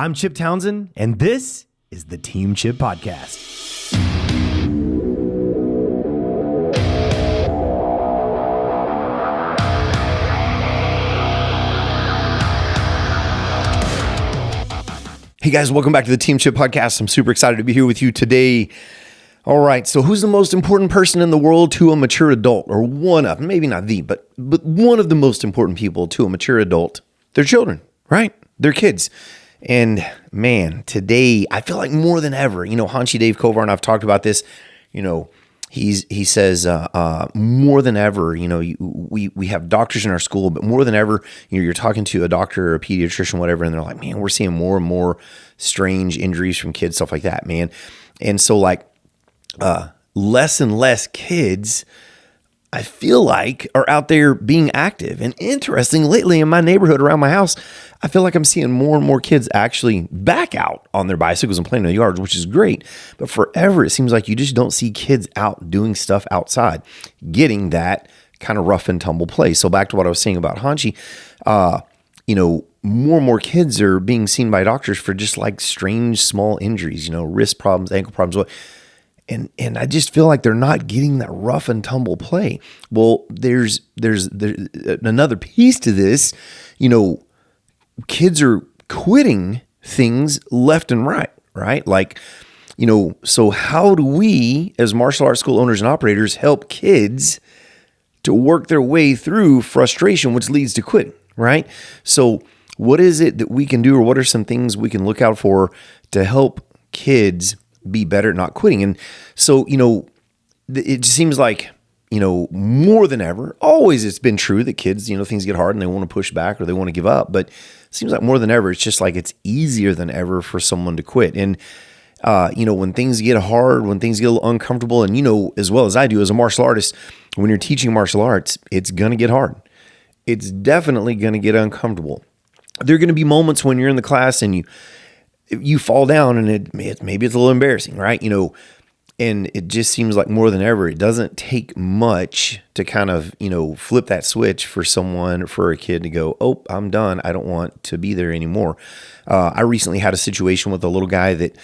I'm Chip Townsend, and this is the Team Chip Podcast. Hey guys, welcome back to the Team Chip Podcast. I'm super excited to be here with you today. All right, so who's the most important person in the world to a mature adult? Or one of, maybe not the, but one of the most important people to a mature adult? Their children, right? Their kids. And man, today, I feel like more than ever, Hanshi Dave Kovar and I've talked about this, he says more than ever, we have doctors in our school, but more than ever, you're talking to a doctor or a pediatrician, whatever, and they're like, man, we're seeing more and more strange injuries from kids, stuff like that, man. And so less and less kids, I feel like, are out there being active. And interesting, lately in my neighborhood around my house, I feel like I'm seeing more and more kids actually back out on their bicycles and playing in the yards, which is great. But forever, it seems like you just don't see kids out doing stuff outside, getting that kind of rough and tumble play. So back to what I was saying about Hanshi, more and more kids are being seen by doctors for just like strange small injuries, wrist problems, ankle problems, And I just feel like they're not getting that rough and tumble play. Well, there's another piece to this. Kids are quitting things left and right? So how do we, as martial arts school owners and operators, help kids to work their way through frustration, which leads to quitting, right? So what is it that we can do, or what are some things we can look out for to help kids be better at not quitting? And so, it just seems like, more than ever, always it's been true that kids, things get hard and they want to push back or they want to give up. But it seems like more than ever, it's just like it's easier than ever for someone to quit. And, when things get hard, when things get a little uncomfortable, and, as well as I do as a martial artist, when you're teaching martial arts, it's going to get hard. It's definitely going to get uncomfortable. There are going to be moments when you're in the class and you fall down and maybe it's a little embarrassing, right? And it just seems like more than ever, it doesn't take much to kind of, flip that switch for a kid to go, oh, I'm done. I don't want to be there anymore. I recently had a situation with a little guy that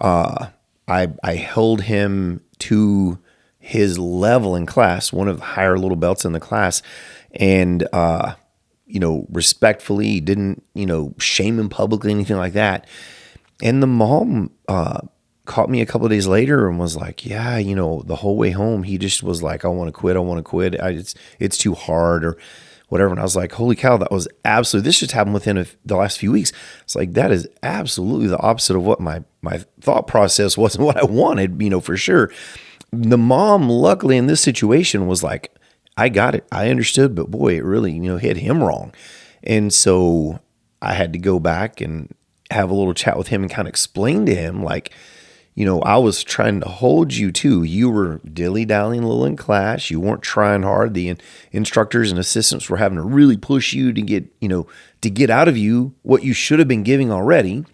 I held him to his level in class, one of the higher little belts in the class. And, respectfully, didn't, shame him publicly, anything like that. And the mom caught me a couple of days later and was like, yeah, the whole way home, he just was like, I want to quit. It's too hard or whatever. And I was like, holy cow, that was absolutely, this just happened within the last few weeks. It's like, that is absolutely the opposite of what my thought process was and what I wanted, for sure. The mom, luckily in this situation, was like, I got it. I understood, but boy, it really, hit him wrong. And so I had to go back and have a little chat with him and kind of explain to him, like, I was trying to hold you too. You were dilly-dallying a little in class. You weren't trying hard. The instructors and assistants were having to really push you to get out of you what you should have been giving already,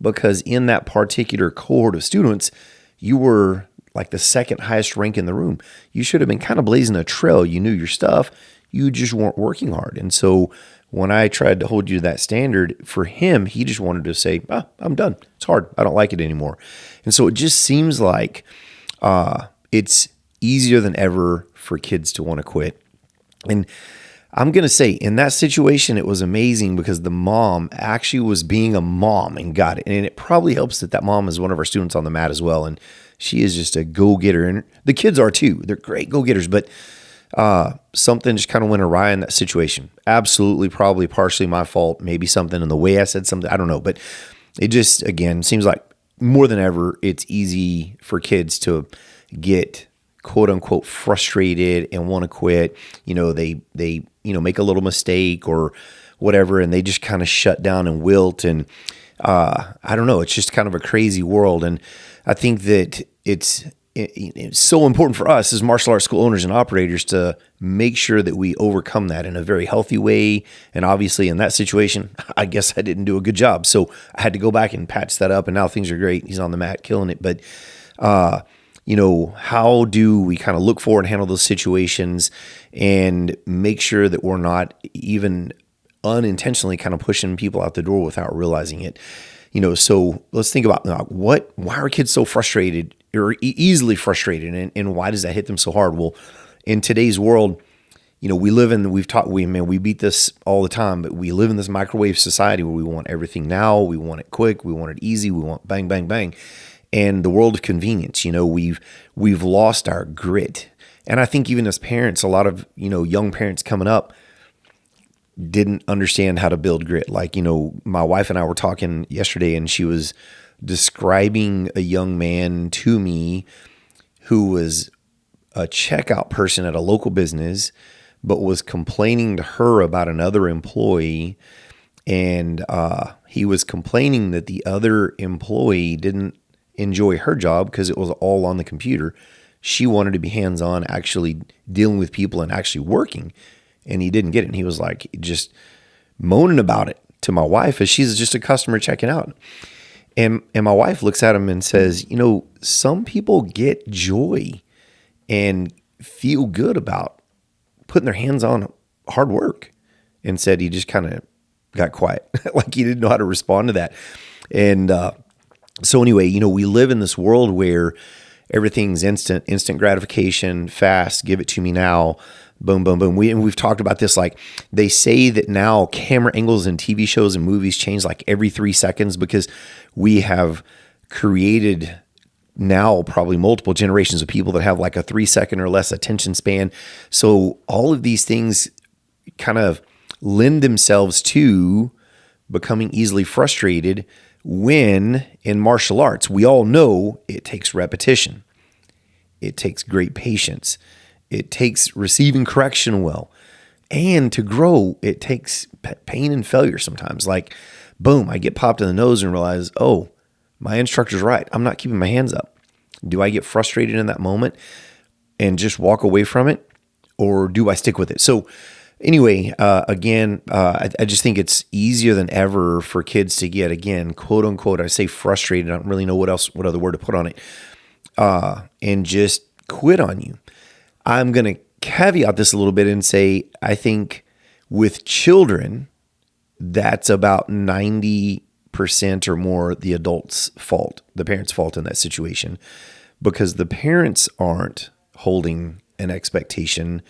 because in that particular cohort of students, you were like the second highest rank in the room. You should have been kind of blazing a trail. You knew your stuff. You just weren't working hard. And so when I tried to hold you to that standard, for him, he just wanted to say, I'm done. It's hard. I don't like it anymore. And so it just seems like it's easier than ever for kids to want to quit. And I'm going to say, in that situation, it was amazing because the mom actually was being a mom and got it. And it probably helps that mom is one of our students on the mat as well. And she is just a go-getter. And the kids are too. They're great go-getters. But something just kind of went awry in that situation. Absolutely, probably partially my fault. Maybe something in the way I said something. I don't know. But it just, again, seems like more than ever, it's easy for kids to get quote unquote frustrated and want to quit. They make a little mistake or whatever, and they just kind of shut down and wilt. And I don't know. It's just kind of a crazy world. And I think that it's so important for us as martial arts school owners and operators to make sure that we overcome that in a very healthy way. And obviously in that situation, I guess I didn't do a good job. So I had to go back and patch that up, and now things are great. He's on the mat killing it. But, how do we kind of look forward and handle those situations and make sure that we're not even unintentionally kind of pushing people out the door without realizing it. So let's think about why are kids so frustrated or easily frustrated, and why does that hit them so hard? Well, in today's world, we beat this all the time, but we live in this microwave society where we want everything now, we want it quick, we want it easy, we want bang, bang, bang. And the world of convenience, we've lost our grit. And I think even as parents, a lot of, young parents coming up didn't understand how to build grit. Like, my wife and I were talking yesterday, and she was describing a young man to me who was a checkout person at a local business, but was complaining to her about another employee. And he was complaining that the other employee didn't enjoy her job because it was all on the computer. She wanted to be hands-on, actually dealing with people and actually working. And he didn't get it. And he was like just moaning about it to my wife as she's just a customer checking out. And my wife looks at him and says, some people get joy and feel good about putting their hands on hard work. And said he just kind of got quiet, like he didn't know how to respond to that. And so anyway, we live in this world where everything's instant gratification, fast, give it to me now. Boom, boom, boom. We've talked about this. Like, they say that now camera angles in TV shows and movies change like every 3 seconds because we have created now probably multiple generations of people that have like a 3 second or less attention span. So all of these things kind of lend themselves to becoming easily frustrated when in martial arts, we all know it takes repetition. It takes great patience. It takes receiving correction well. And to grow, it takes pain and failure sometimes. Like, boom, I get popped in the nose and realize, oh, my instructor's right. I'm not keeping my hands up. Do I get frustrated in that moment and just walk away from it? Or do I stick with it? So anyway, I just think it's easier than ever for kids to get, again, quote unquote, I say frustrated. I don't really know what other word to put on it, and just quit on you. I'm going to caveat this a little bit and say, I think with children, that's about 90% or more the adult's fault, the parent's fault in that situation, because the parents aren't holding an expectation,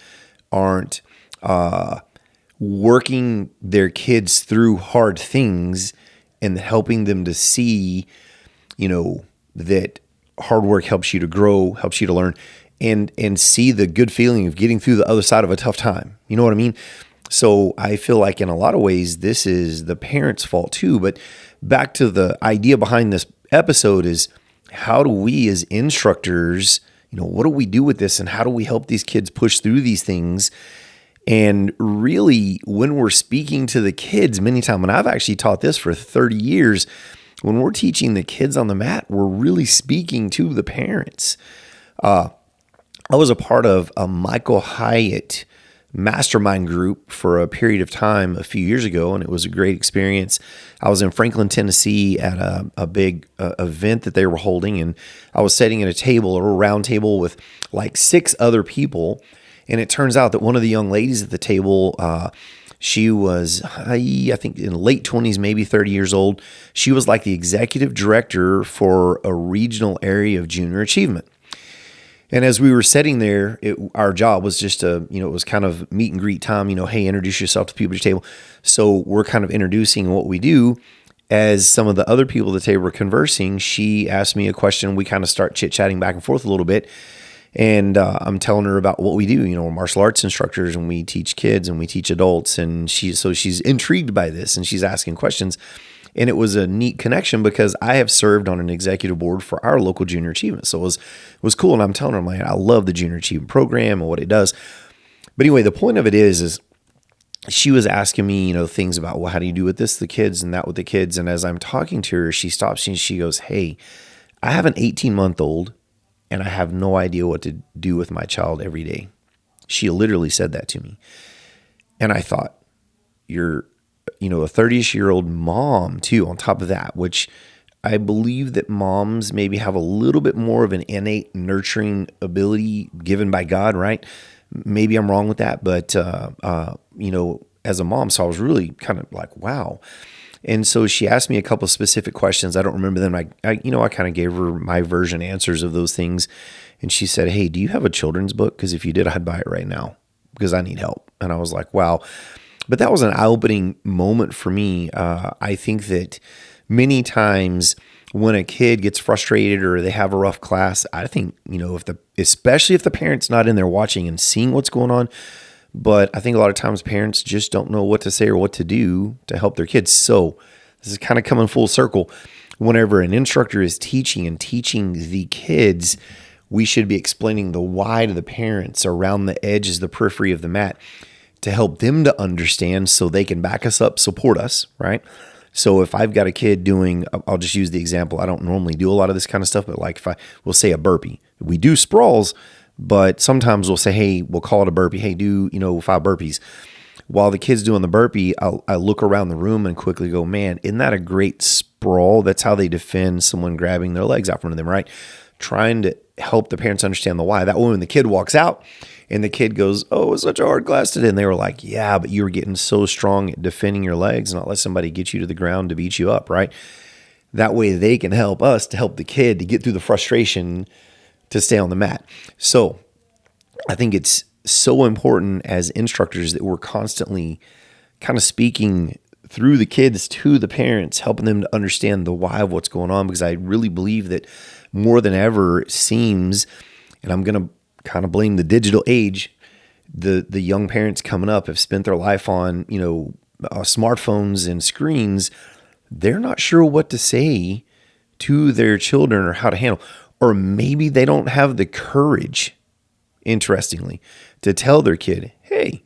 aren't working their kids through hard things and helping them to see, that hard work helps you to grow, helps you to learn, and see the good feeling of getting through the other side of a tough time. You know what I mean? So I feel like in a lot of ways, this is the parents' fault too. But back to the idea behind this episode is, how do we as instructors, what do we do with this, and how do we help these kids push through these things? And really, when we're speaking to the kids, many times, and I've actually taught this for 30 years, when we're teaching the kids on the mat, we're really speaking to the parents. I was a part of a Michael Hyatt mastermind group for a period of time a few years ago, and it was a great experience. I was in Franklin, Tennessee at a big event that they were holding, and I was sitting at a table, or a round table, with like 6 other people. And it turns out that one of the young ladies at the table, she was, I think, in late 20s, maybe 30 years old. She was like the executive director for a regional area of junior achievement. And as we were sitting there, our job was just it was kind of meet and greet time, hey, introduce yourself to people at your table. So we're kind of introducing what we do. As some of the other people at the table were conversing, she asked me a question. We kind of start chit-chatting back and forth a little bit. And I'm telling her about what we do. We're martial arts instructors, and we teach kids and we teach adults. And she's intrigued by this, and she's asking questions. And it was a neat connection because I have served on an executive board for our local junior achievement. So it was cool. And I'm telling her, I love the junior achievement program and what it does. But anyway, the point of it is she was asking me, things about, well, how do you do with this, the kids, and that with the kids. And as I'm talking to her, she stops and she goes, hey, I have an 18-month-old and I have no idea what to do with my child every day. She literally said that to me. And I thought, you're a 30-ish-year-old mom too, on top of that, which I believe that moms maybe have a little bit more of an innate nurturing ability given by God, right? Maybe I'm wrong with that, but, as a mom. So I was really kind of like, wow. And so she asked me a couple of specific questions. I don't remember them. I kind of gave her my version answers of those things. And she said, "Hey, do you have a children's book? Because if you did, I'd buy it right now because I need help." And I was like, wow. But that was an eye-opening moment for me. I think that many times when a kid gets frustrated or they have a rough class, I think, especially if the parent's not in there watching and seeing what's going on, but I think a lot of times parents just don't know what to say or what to do to help their kids. So this is kind of coming full circle. Whenever an instructor is teaching the kids, we should be explaining the why to the parents around the edges, the periphery of the mat, to help them to understand so they can back us up, support us, right? So if I've got a kid doing, I'll just use the example. I don't normally do a lot of this kind of stuff, but like we'll say a burpee. We do sprawls, but sometimes we'll say, hey, we'll call it a burpee. Hey, do 5 burpees. While the kid's doing the burpee, I look around the room and quickly go, man, isn't that a great sprawl? That's how they defend someone grabbing their legs out from them, right? Trying to help the parents understand the why. That way when the kid walks out and the kid goes, "Oh, it was such a hard class today," and they were like, "Yeah, but you were getting so strong at defending your legs and not let somebody get you to the ground to beat you up," right? That way they can help us to help the kid to get through the frustration to stay on the mat. So I think it's so important as instructors that we're constantly kind of speaking through the kids to the parents, helping them to understand the why of what's going on, because I really believe that more than ever it seems, and I'm going to kind of blame the digital age, the young parents coming up have spent their life on, smartphones and screens. They're not sure what to say to their children or how to handle, or maybe they don't have the courage, interestingly, to tell their kid, "Hey,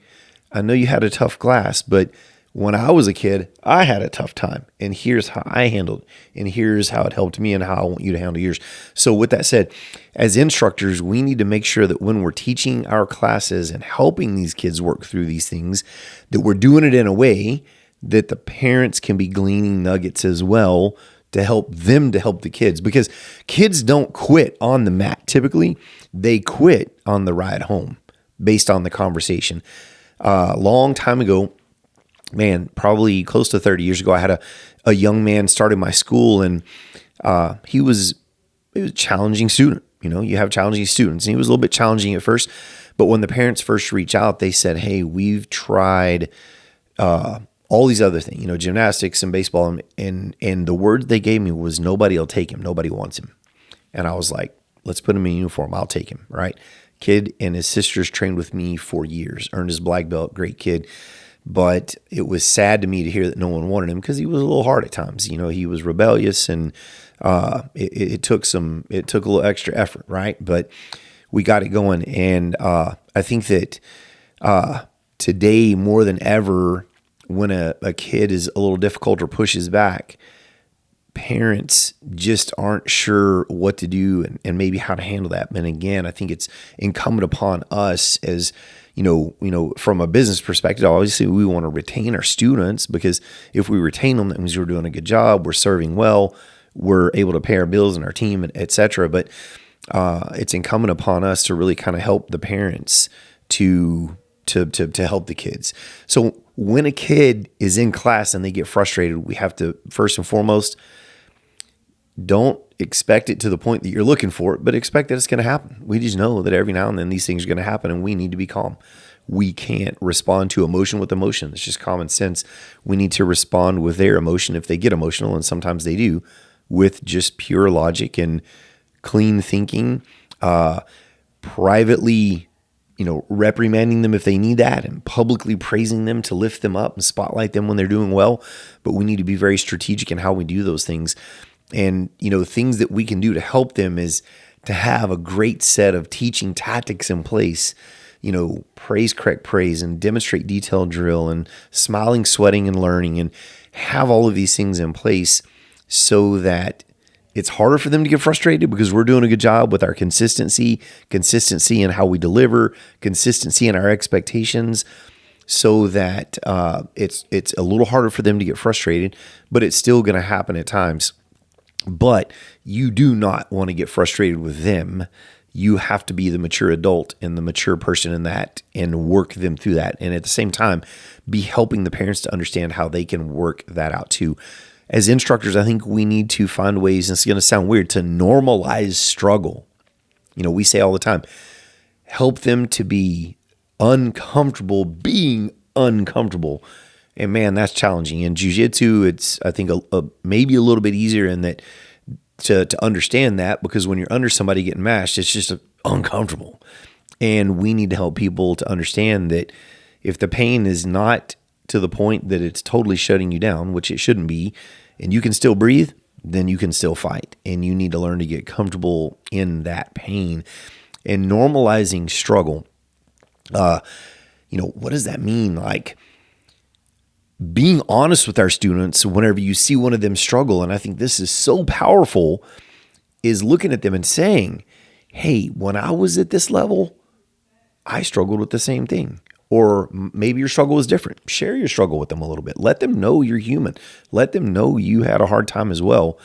I know you had a tough class, but when I was a kid, I had a tough time, and here's how I handled it, and here's how it helped me and how I want you to handle yours." So with that said, as instructors, we need to make sure that when we're teaching our classes and helping these kids work through these things, that we're doing it in a way that the parents can be gleaning nuggets as well to help them to help the kids, because kids don't quit on the mat. Typically, they quit on the ride home based on the conversation. A long time ago, man, probably close to 30 years ago, I had a young man started my school, and he was a challenging student. You have challenging students, and he was a little bit challenging at first. But when the parents first reached out, they said, "Hey, we've tried all these other things, gymnastics and baseball." And the word they gave me was, "Nobody will take him. Nobody wants him." And I was like, "Let's put him in uniform. I'll take him," right? Kid and his sisters trained with me for years, earned his black belt, great kid. But it was sad to me to hear that no one wanted him because he was a little hard at times. He was rebellious, and it took a little extra effort, right? But we got it going. And I think that today more than ever, when a kid is a little difficult or pushes back, parents just aren't sure what to do and maybe how to handle that. And again, I think it's incumbent upon us as, from a business perspective, obviously we want to retain our students, because if we retain them, that means we're doing a good job, we're serving well, we're able to pay our bills and our team, et cetera. But it's incumbent upon us to really kind of help the parents to help the kids. So when a kid is in class and they get frustrated, we have to, first and foremost, don't expect it to the point that you're looking for it, but expect that it's going to happen. We just know that every now and then these things are going to happen, and we need to be calm. We can't respond to emotion with emotion. It's just common sense. We need to respond with their emotion if they get emotional, and sometimes they do, with just pure logic and clean thinking, privately, reprimanding them if they need that, and publicly praising them to lift them up and spotlight them when they're doing well. But we need to be very strategic in how we do those things. And, things that we can do to help them is to have a great set of teaching tactics in place, praise, correct praise, and demonstrate detailed drill, and smiling, sweating, and learning, and have all of these things in place so that it's harder for them to get frustrated, because we're doing a good job with our consistency in how we deliver, consistency in our expectations, so that it's a little harder for them to get frustrated, but it's still going to happen at times. But you do not want to get frustrated with them. you have to be the mature adult and the mature person in that and work them through that. And at the same time, be helping the parents to understand how they can work that out too. As instructors, I think we need to find ways, and it's going to sound weird, to normalize struggle. We say all the time, help them to be uncomfortable being uncomfortable. And man, that's challenging. In jiu-jitsu, it's, I think, maybe a little bit easier in that to understand that, because when you're under somebody getting mashed, it's just uncomfortable. And we need to help people to understand that if the pain is not to the point that it's totally shutting you down, which it shouldn't be, and you can still breathe, then you can still fight. And you need to learn to get comfortable in that pain. And normalizing struggle, what does that mean? Like, being honest with our students whenever you see one of them struggle, and I think this is so powerful, is looking at them and saying, hey, when I was at this level, I struggled with the same thing. Or maybe your struggle was different. Share your struggle with them a little bit. Let them know you're human. Let them know you had a hard time as well.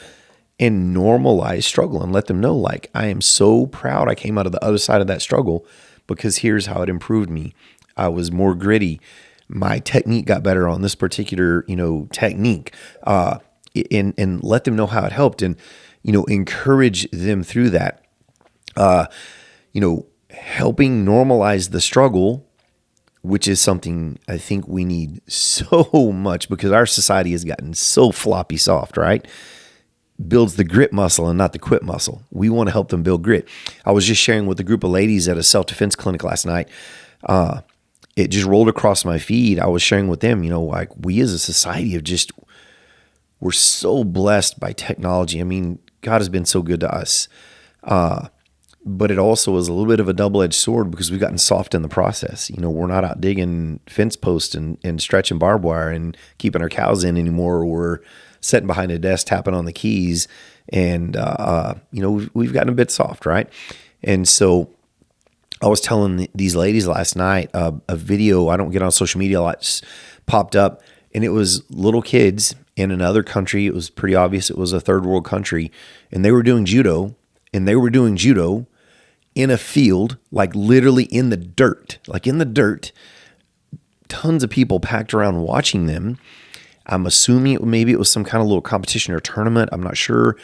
And normalize struggle and let them know, like, I am so proud I came out of the other side of that struggle, because here's how it improved me. I was more gritty. My technique got better on this particular, technique, and let them know how it helped, and, encourage them through that. Helping normalize the struggle, which is something I think we need so much, because our society has gotten so floppy soft, right? Builds the grit muscle and not the quit muscle. We want to help them build grit. I was just sharing with a group of ladies at a self-defense clinic last night. It just rolled across my feed. I was sharing with them, like, we as a society we're so blessed by technology. I mean, God has been so good to us. But it also is a little bit of a double-edged sword, because we've gotten soft in the process. We're not out digging fence posts and stretching barbed wire and keeping our cows in anymore. We're sitting behind a desk tapping on the keys, and we've gotten a bit soft, right? And so I was telling these ladies last night, a video, I don't get on social media a lot, just popped up, and it was little kids in another country. It was pretty obvious it was a third world country, and they were doing judo, in a field, like literally in the dirt, tons of people packed around watching them. I'm assuming maybe it was some kind of little competition or tournament. I'm not sure.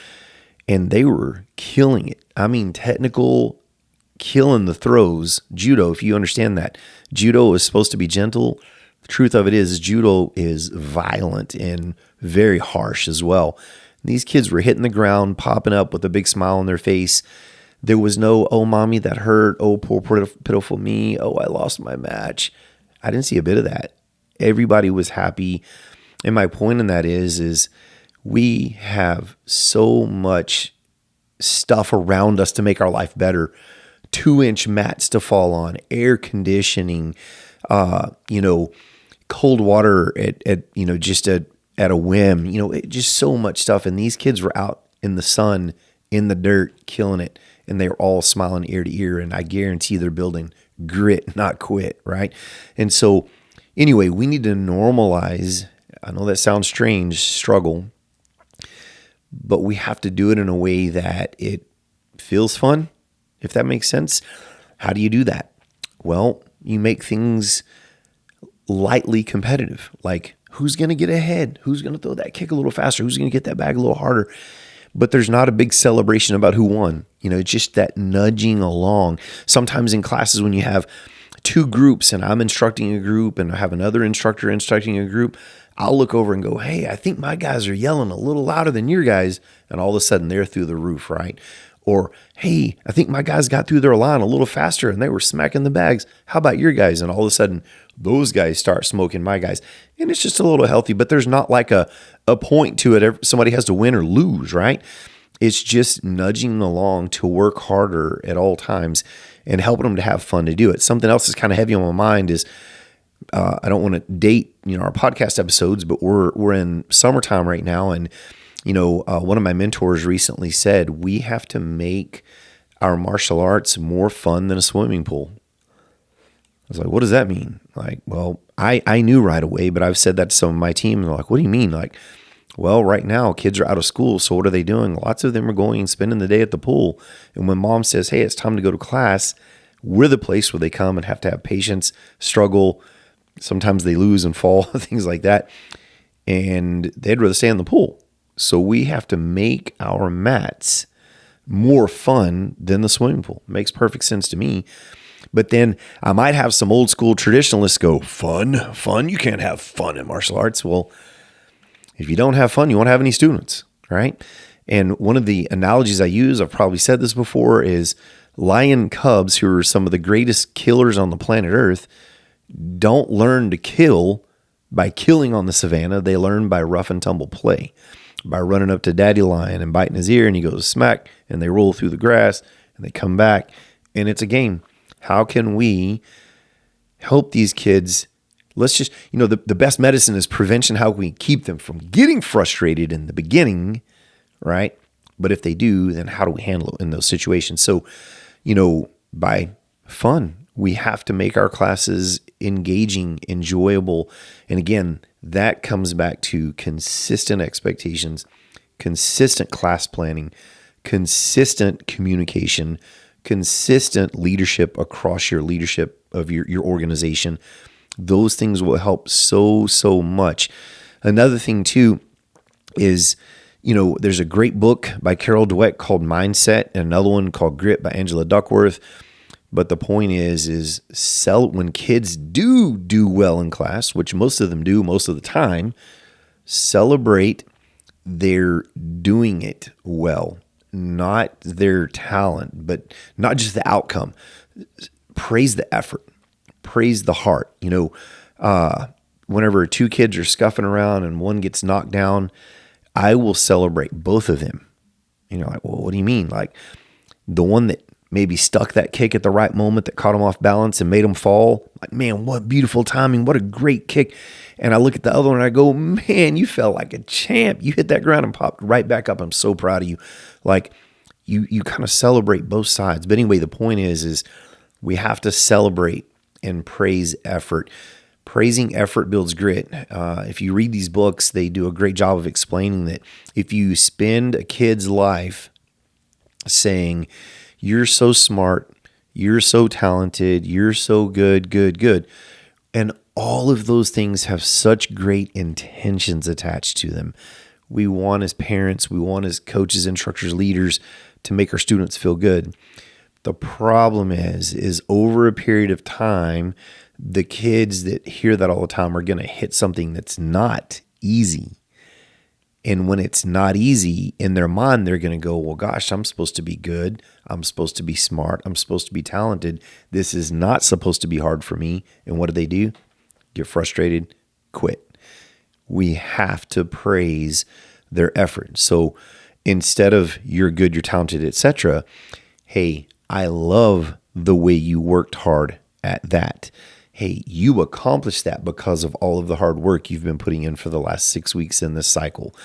And they were killing it. I mean, technical, killing the throws. Judo, if you understand that. Judo is supposed to be gentle. The truth of it is judo is violent and very harsh as well. These kids were hitting the ground, popping up with a big smile on their face. There was no, oh, mommy, that hurt. Oh, poor pitiful me. Oh, I lost my match. I didn't see a bit of that. Everybody was happy. And my point in that is we have so much stuff around us to make our life better. 2-inch mats to fall on, air conditioning, cold water at a whim, just so much stuff. And these kids were out in the sun, in the dirt, killing it. And they were all smiling ear to ear. And I guarantee they're building grit, not quit, right? And so anyway, we need to normalize, I know that sounds strange, struggle, but we have to do it in a way that it feels fun, if that makes sense. How do you do that? Well, you make things lightly competitive. Like, who's going to get ahead? Who's going to throw that kick a little faster? Who's going to get that bag a little harder? But there's not a big celebration about who won. It's just that nudging along. Sometimes in classes when you have two groups and I'm instructing a group and I have another instructor instructing a group, I'll look over and go, hey, I think my guys are yelling a little louder than your guys. And all of a sudden they're through the roof, right? Or, hey, I think my guys got through their line a little faster and they were smacking the bags. How about your guys? And all of a sudden those guys start smoking my guys. And it's just a little healthy, but there's not like a point to it. Somebody has to win or lose, right? It's just nudging them along to work harder at all times and helping them to have fun to do it. Something else that's kind of heavy on my mind is, I don't want to date, our podcast episodes, but we're in summertime right now. And, one of my mentors recently said, we have to make our martial arts more fun than a swimming pool. I was like, what does that mean? Like, well, I knew right away, but I've said that to some of my team, and they're like, what do you mean? Like, Well, right now, kids are out of school. So what are they doing? Lots of them are going and spending the day at the pool. And when mom says, hey, it's time to go to class, we're the place where they come and have to have patience, struggle. Sometimes they lose and fall, things like that. And they'd rather stay in the pool. So we have to make our mats more fun than the swimming pool. Makes perfect sense to me. But then I might have some old school traditionalists go, fun? You can't have fun in martial arts. Well, if you don't have fun, you won't have any students, right? And one of the analogies I use, I've probably said this before, is lion cubs, who are some of the greatest killers on the planet Earth, don't learn to kill by killing on the savannah. They learn by rough and tumble play, by running up to daddy lion and biting his ear, and he goes smack, and they roll through the grass, and they come back, and it's a game. How can we help these kids? Let's just, the best medicine is prevention. How can we keep them from getting frustrated in the beginning, right? But if they do, then how do we handle it in those situations? So, by fun, we have to make our classes engaging, enjoyable. And again, that comes back to consistent expectations, consistent class planning, consistent communication, consistent leadership across your leadership of your organization. Those things will help so much. Another thing too is, there's a great book by Carol Dweck called Mindset, and another one called Grit by Angela Duckworth. But the point is when kids do well in class, which most of them do most of the time, celebrate their doing it well, not their talent, but not just the outcome. Praise the effort. Praise the heart. Whenever two kids are scuffing around and one gets knocked down, I will celebrate both of them. Well, what do you mean? Like the one that maybe stuck that kick at the right moment that caught him off balance and made him fall. Like, man, what beautiful timing. What a great kick. And I look at the other one and I go, man, you felt like a champ. You hit that ground and popped right back up. I'm so proud of you. Like you kind of celebrate both sides. But anyway, the point is we have to celebrate and praise effort. Praising effort builds grit. If you read these books, they do a great job of explaining that if you spend a kid's life saying, you're so smart, you're so talented, you're so good, and all of those things have such great intentions attached to them. We want as parents, we want as coaches, instructors, leaders to make our students feel good. The problem is over a period of time, the kids that hear that all the time are going to hit something that's not easy. And when it's not easy, in their mind, they're going to go, well, gosh, I'm supposed to be good. I'm supposed to be smart. I'm supposed to be talented. This is not supposed to be hard for me. And what do? Get frustrated, quit. We have to praise their effort. So instead of you're good, you're talented, etc., hey, I love the way you worked hard at that. Hey, you accomplished that because of all of the hard work you've been putting in for the last 6 weeks in this cycle.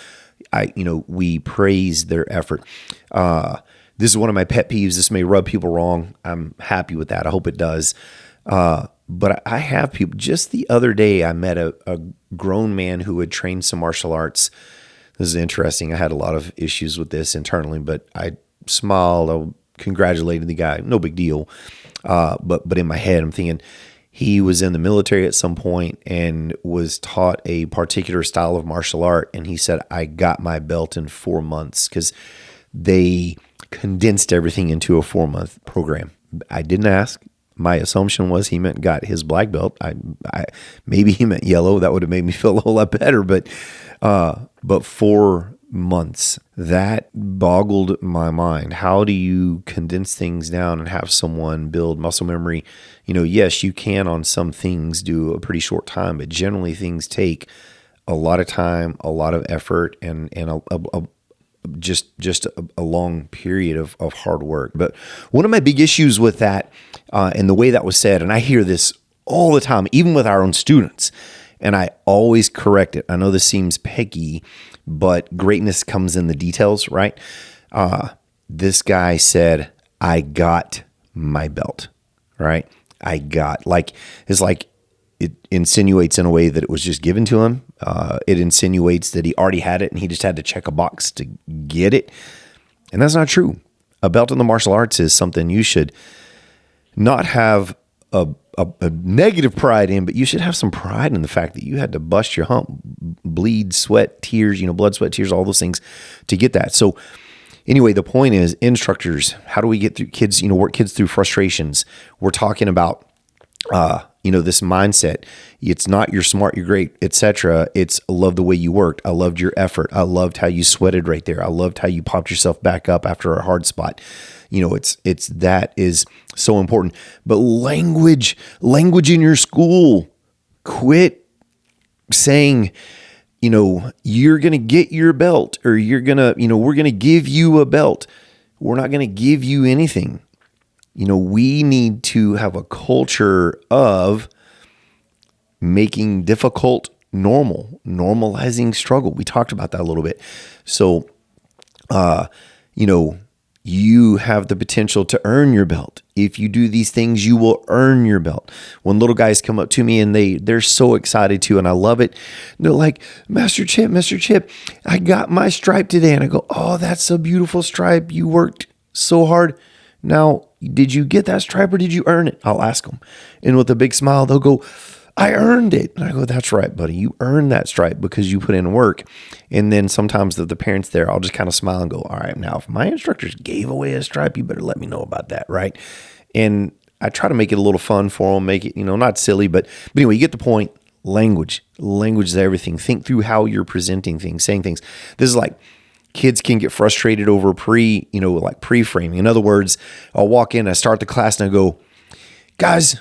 We praise their effort. This is one of my pet peeves. This may rub people wrong. I'm happy with that. I hope it does. But I have people. Just the other day, I met a grown man who had trained some martial arts. This is interesting. I had a lot of issues with this internally, but I smiled. I congratulated the guy. No big deal. But in my head, I'm thinking, he was in the military at some point and was taught a particular style of martial art. And he said, I got my belt in 4 months because they condensed everything into a 4-month program. I didn't ask. My assumption was he meant got his black belt. Maybe he meant yellow. That would have made me feel a whole lot better. But 4 months, that boggled my mind. How do you condense things down and have someone build muscle memory? Yes, you can on some things do a pretty short time, but generally things take a lot of time, a lot of effort, and just a long period of hard work. But one of my big issues with that and the way that was said, and I hear this all the time, even with our own students, and I always correct it. I know this seems picky, but greatness comes in the details, right? This guy said, I got my belt, right? It's like it insinuates in a way that it was just given to him. It insinuates that he already had it and he just had to check a box to get it. And that's not true. A belt in the martial arts is something you should not have a negative pride in, but you should have some pride in the fact that you had to bust your hump, bleed, sweat, tears, blood, sweat, tears, all those things to get that. So anyway, the point is, instructors, how do we get through kids, work kids through frustrations? We're talking about, this mindset. It's not you're smart, you're great, etc. It's I love the way you worked. I loved your effort. I loved how you sweated right there. I loved how you popped yourself back up after a hard spot. It's that is so important. But language in your school, quit saying, you're going to get your belt, or you're going to, we're going to give you a belt. We're not going to give you anything. We need to have a culture of making difficult normal, normalizing struggle. We talked about that a little bit. So, you have the potential to earn your belt. If you do these things, you will earn your belt. When little guys come up to me and they're so excited too, and I love it. They're like, Master Chip, I got my stripe today. And I go, oh, that's a beautiful stripe. You worked so hard. Now, did you get that stripe or did you earn it? I'll ask them. And with a big smile, they'll go, I earned it. And I go, that's right, buddy. You earned that stripe because you put in work. And then sometimes the parents there, I'll just kind of smile and go, all right, now if my instructors gave away a stripe, you better let me know about that, right? And I try to make it a little fun for them, make it, not silly, but anyway, you get the point. Language is everything. Think through how you're presenting things, saying things. This is like, kids can get frustrated over pre-framing. In other words, I'll walk in, I start the class and I go, guys,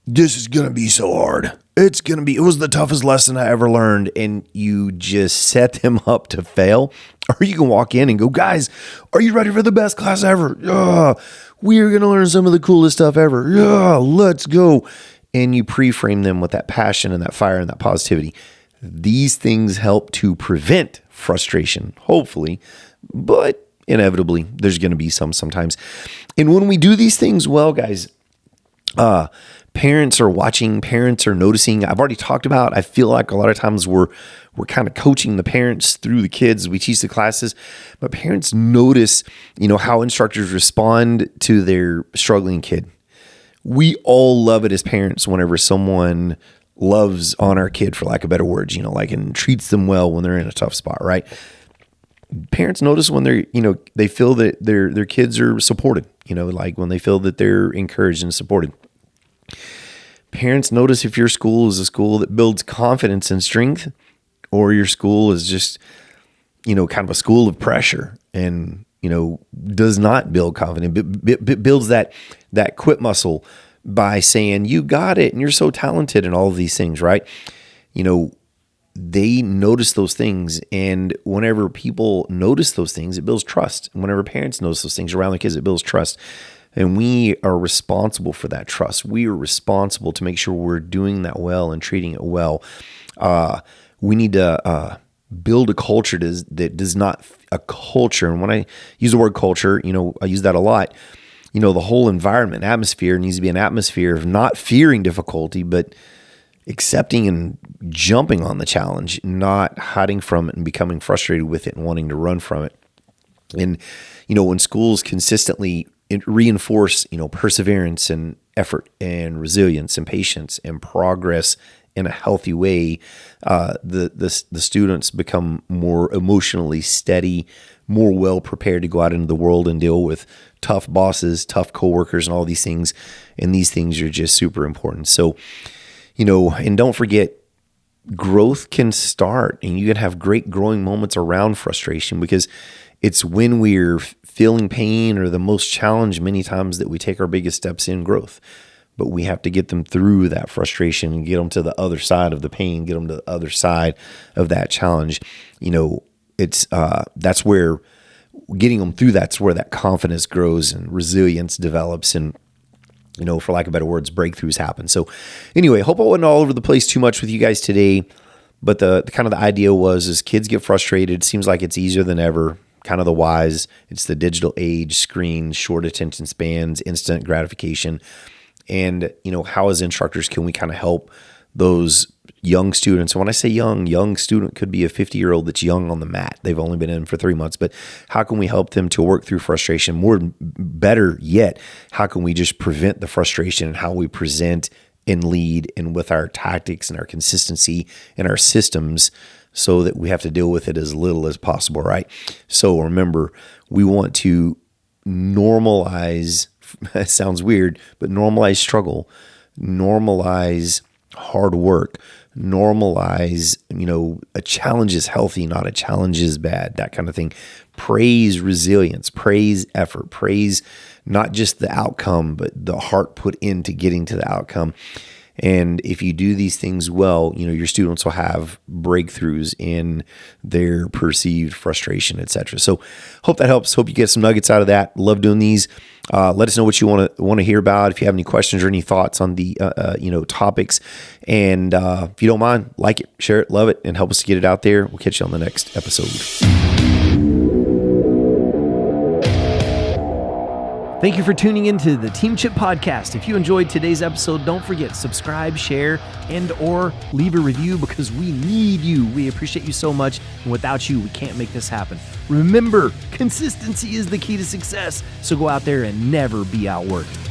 this is going to be so hard. It was the toughest lesson I ever learned. And you just set them up to fail. Or you can walk in and go, guys, are you ready for the best class ever? We are going to learn some of the coolest stuff ever. Let's go. And you pre-frame them with that passion and that fire and that positivity. These things help to prevent frustration, hopefully, but inevitably there's going to be sometimes. And when we do these things well, guys, parents are watching, parents are noticing. I've already talked about, I feel like a lot of times we're kind of coaching the parents through the kids. We teach the classes, but parents notice, how instructors respond to their struggling kid. We all love it as parents whenever someone loves on our kid, for lack of better words, and treats them well when they're in a tough spot, right? Parents notice when they're, they feel that their kids are supported, like when they feel that they're encouraged and supported. Parents notice if your school is a school that builds confidence and strength, or your school is just, kind of a school of pressure and, does not build confidence, builds that quit muscle by saying, you got it and you're so talented and all of these things, right? They notice those things. And whenever people notice those things, it builds trust. And whenever parents notice those things around their kids, it builds trust. And we are responsible for that trust. We are responsible to make sure we're doing that well and treating it well. We need to build a culture that does not, a culture. And when I use the word culture, I use that a lot. The whole environment, atmosphere needs to be an atmosphere of not fearing difficulty, but accepting and jumping on the challenge, not hiding from it and becoming frustrated with it and wanting to run from it. And, when schools consistently reinforce, perseverance and effort and resilience and patience and progress in a healthy way, the students become more emotionally steady, more well prepared to go out into the world and deal with tough bosses, tough coworkers, and all these things. And these things are just super important. So, and don't forget, growth can start, and you can have great growing moments around frustration, because it's when we're feeling pain or the most challenged many times that we take our biggest steps in growth. But we have to get them through that frustration and get them to the other side of the pain, get them to the other side of that challenge. It's that's where getting them through, that's where that confidence grows and resilience develops, and for lack of better words, breakthroughs happen. So anyway, hope I wasn't all over the place too much with you guys today, but the kind of the idea was, as kids get frustrated, it seems like it's easier than ever. Kind of the whys. It's the digital age, screens, short attention spans, instant gratification. And, how as instructors can we kind of help those young students? And when I say young student could be a 50-year-old that's young on the mat. They've only been in for 3 months, but how can we help them to work through frustration? Better yet, how can we just prevent the frustration and how we present and lead and with our tactics and our consistency and our systems so that we have to deal with it as little as possible, right? So remember, we want to normalize, it sounds weird, but normalize struggle, normalize hard work, normalize, a challenge is healthy, not a challenge is bad, that kind of thing. Praise resilience, praise effort, praise not just the outcome, but the heart put into getting to the outcome. And if you do these things well, your students will have breakthroughs in their perceived frustration, etc. So hope that helps. Hope you get some nuggets out of that. Love doing these. Let us know what you want to hear about. If you have any questions or any thoughts on the topics, and if you don't mind, like it, share it, love it, and help us to get it out there. We'll catch you on the next episode. Thank you for tuning into the Team Chip Podcast. If you enjoyed today's episode, don't forget, subscribe, share, and or leave a review because we need you. We appreciate you so much. And without you, we can't make this happen. Remember, consistency is the key to success. So go out there and never be outworked.